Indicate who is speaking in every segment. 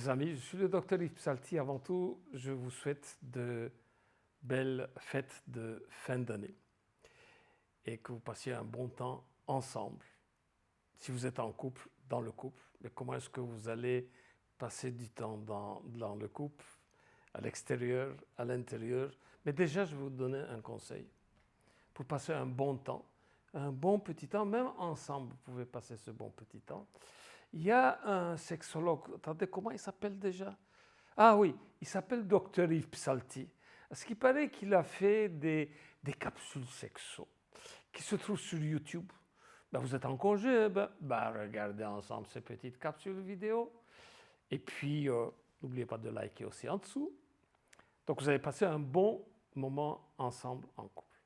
Speaker 1: chers amis, je suis le docteur Yves Psalti. Avant tout, je vous souhaite de belles fêtes de fin d'année et que vous passiez un bon temps ensemble. Si vous êtes en couple, dans le couple, mais comment est-ce que vous allez passer du temps dans le couple, à l'extérieur, à l'intérieur? Mais déjà, je vais vous donner un conseil pour passer un bon temps, un bon petit temps, même ensemble, vous pouvez passer ce bon petit temps. Il y a un sexologue, attendez, comment il s'appelle déjà? Ah oui, il s'appelle Dr Yves Psalti. Ce qui paraît qu'il a fait des capsules sexo qui se trouvent sur YouTube. Ben, vous êtes en congé, regardez ensemble ces petites capsules vidéo. Et puis, n'oubliez pas de liker aussi en dessous. Donc, vous allez passer un bon moment ensemble en couple.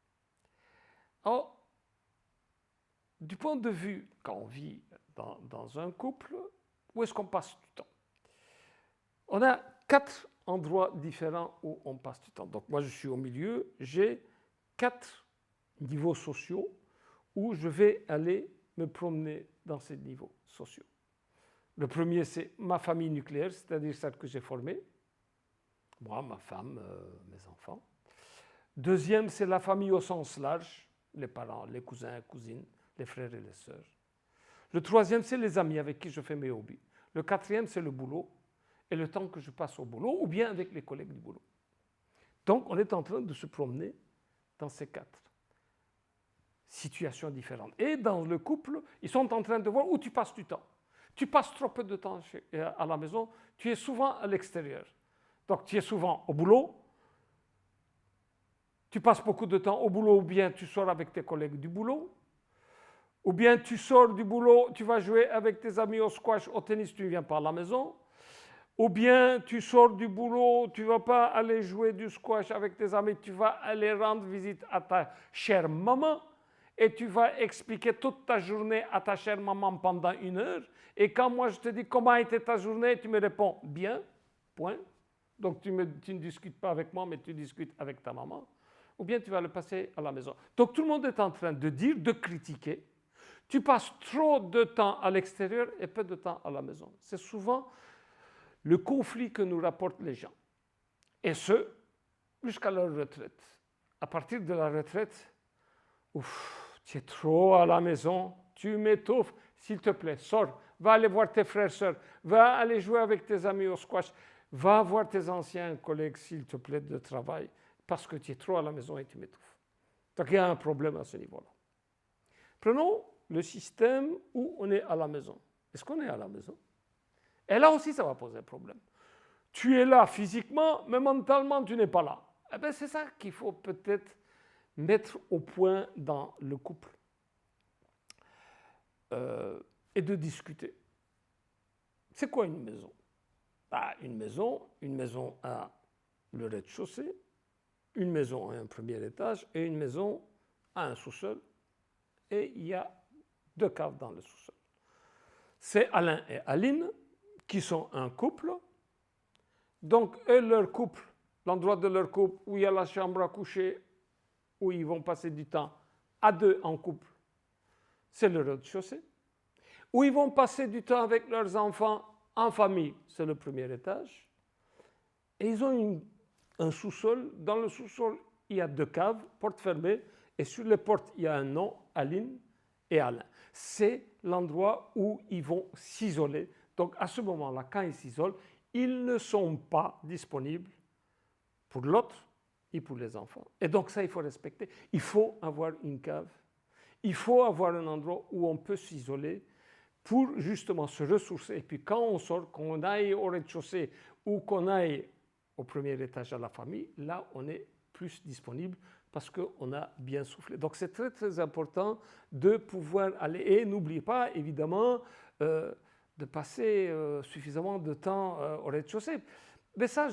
Speaker 1: Alors, du point de vue, quand on vit dans un couple, où est-ce qu'on passe du temps? On a 4 endroits différents où on passe du temps. Donc moi, je suis au milieu, j'ai 4 niveaux sociaux où je vais aller me promener dans ces niveaux sociaux. Le premier, c'est ma famille nucléaire, c'est-à-dire celle que j'ai formée. Moi, ma femme, mes enfants. Deuxième, c'est la famille au sens large, les parents, les cousins, cousines, les frères et les sœurs. Le troisième, c'est les amis avec qui je fais mes hobbies. Le quatrième, c'est le boulot et le temps que je passe au boulot ou bien avec les collègues du boulot. Donc, on est en train de se promener dans ces 4 situations différentes. Et dans le couple, ils sont en train de voir où tu passes du temps. Tu passes trop peu de temps à la maison, tu es souvent à l'extérieur. Donc, tu es souvent au boulot, tu passes beaucoup de temps au boulot ou bien tu sors avec tes collègues du boulot. Ou bien tu sors du boulot, tu vas jouer avec tes amis au squash, au tennis, tu ne viens pas à la maison. Ou bien tu sors du boulot, tu ne vas pas aller jouer du squash avec tes amis, tu vas aller rendre visite à ta chère maman et tu vas expliquer toute ta journée à ta chère maman pendant 1 heure. Et quand moi je te dis comment a été ta journée, tu me réponds bien, point. Donc tu ne discutes pas avec moi, mais tu discutes avec ta maman. Ou bien tu vas le passer à la maison. Donc tout le monde est en train de dire, de critiquer. Tu passes trop de temps à l'extérieur et peu de temps à la maison. C'est souvent le conflit que nous rapportent les gens. Et ce, jusqu'à leur retraite. À partir de la retraite, tu es trop à la maison, tu m'étouffes, s'il te plaît, sors, va aller voir tes frères et sœurs, va aller jouer avec tes amis au squash, va voir tes anciens collègues, s'il te plaît, de travail, parce que tu es trop à la maison et tu m'étouffes. Donc il y a un problème à ce niveau-là. Prenons le système où on est à la maison. Est-ce qu'on est à la maison? Et là aussi, ça va poser un problème. Tu es là physiquement, mais mentalement, tu n'es pas là. Eh bien, c'est ça qu'il faut peut-être mettre au point dans le couple et de discuter. C'est quoi une maison? Une maison a le rez-de-chaussée, une maison a un premier étage et une maison a un sous-sol. Et il y a 2 caves dans le sous-sol. C'est Alain et Aline qui sont un couple. Donc, eux, leur couple, l'endroit de leur couple où il y a la chambre à coucher, où ils vont passer du temps à 2 en couple, c'est le rez-de-chaussée. Où ils vont passer du temps avec leurs enfants en famille, c'est le premier étage. Et ils ont un sous-sol. Dans le sous-sol, il y a 2 caves, portes fermées, et sur les portes, il y a un nom, Aline et Alain. C'est l'endroit où ils vont s'isoler. Donc, à ce moment-là, quand ils s'isolent, ils ne sont pas disponibles pour l'autre et pour les enfants. Et donc, ça, il faut respecter. Il faut avoir une cave. Il faut avoir un endroit où on peut s'isoler pour justement se ressourcer. Et puis, quand on sort, qu'on aille au rez-de-chaussée ou qu'on aille au premier étage à la famille, là, on est plus disponible parce qu'on a bien soufflé. Donc, c'est très, très important de pouvoir aller. Et n'oubliez pas, évidemment, de passer suffisamment de temps au rez-de-chaussée. Mais ça,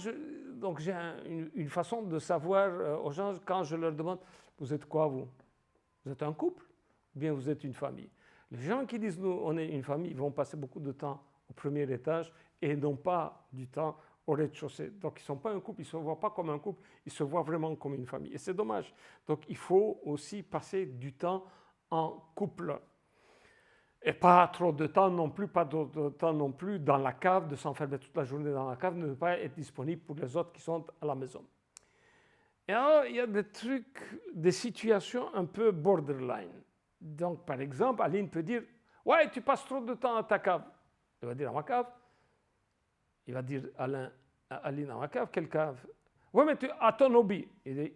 Speaker 1: donc j'ai une façon de savoir aux gens, quand je leur demande, vous êtes quoi, vous? Vous êtes un couple ou bien vous êtes une famille? Les gens qui disent, nous, on est une famille, ils vont passer beaucoup de temps au premier étage et non pas du temps au rez-de-chaussée. Donc, ils ne sont pas un couple, ils ne se voient pas comme un couple, ils se voient vraiment comme une famille. Et c'est dommage. Donc, il faut aussi passer du temps en couple. Et pas trop de temps non plus, pas trop de temps non plus dans la cave, de s'enfermer toute la journée dans la cave, ne pas être disponible pour les autres qui sont à la maison. Et alors, il y a des trucs, des situations un peu borderline. Donc, par exemple, Aline peut dire « Ouais, tu passes trop de temps à ta cave. » Il va dire « À ma cave ?» Il va dire Aline à ma cave, quelle cave? Oui, mais à ton hobby. Il dit,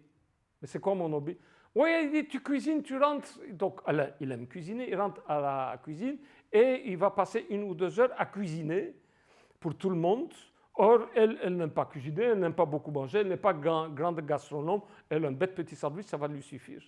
Speaker 1: mais c'est quoi mon hobby? Oui, il dit, tu cuisines, tu rentres. Donc Alain, il aime cuisiner, il rentre à la cuisine et il va passer 1 ou 2 heures à cuisiner pour tout le monde. Or, elle n'aime pas cuisiner, elle n'aime pas beaucoup manger, elle n'est pas grande gastronome, elle a un bête petit sandwich, ça va lui suffire.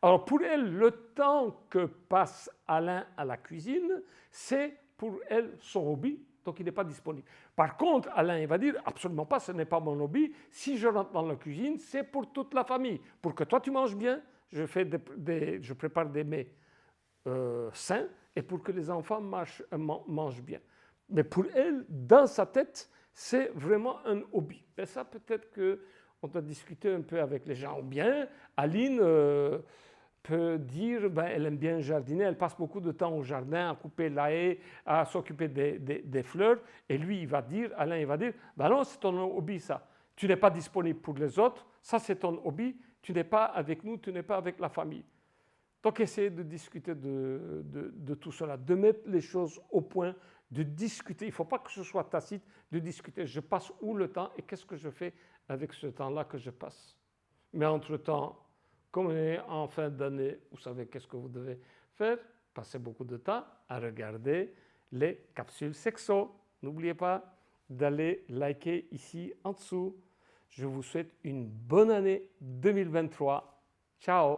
Speaker 1: Alors pour elle, le temps que passe Alain à la cuisine, c'est pour elle son hobby, donc il n'est pas disponible. Par contre, Alain il va dire, absolument pas, ce n'est pas mon hobby. Si je rentre dans la cuisine, c'est pour toute la famille. Pour que toi tu manges bien, je prépare des mets sains et pour que les enfants mangent bien. Mais pour elle, dans sa tête, c'est vraiment un hobby. Et ça, peut-être qu'on doit discuter un peu avec les gens. Ou bien, Aline peut dire, ben, elle aime bien jardiner, elle passe beaucoup de temps au jardin à couper la haie, à s'occuper des fleurs. Et lui, Alain, il va dire, ben non, c'est ton hobby ça. Tu n'es pas disponible pour les autres, ça c'est ton hobby, tu n'es pas avec nous, tu n'es pas avec la famille. Donc essayez de discuter de tout cela, de mettre les choses au point, de discuter. Il ne faut pas que ce soit tacite, de discuter. Je passe où le temps et qu'est-ce que je fais avec ce temps-là que je passe. Mais entre-temps, comme on est en fin d'année, vous savez qu'est-ce que vous devez faire? Passez beaucoup de temps à regarder les capsules sexo. N'oubliez pas d'aller liker ici en dessous. Je vous souhaite une bonne année 2023. Ciao!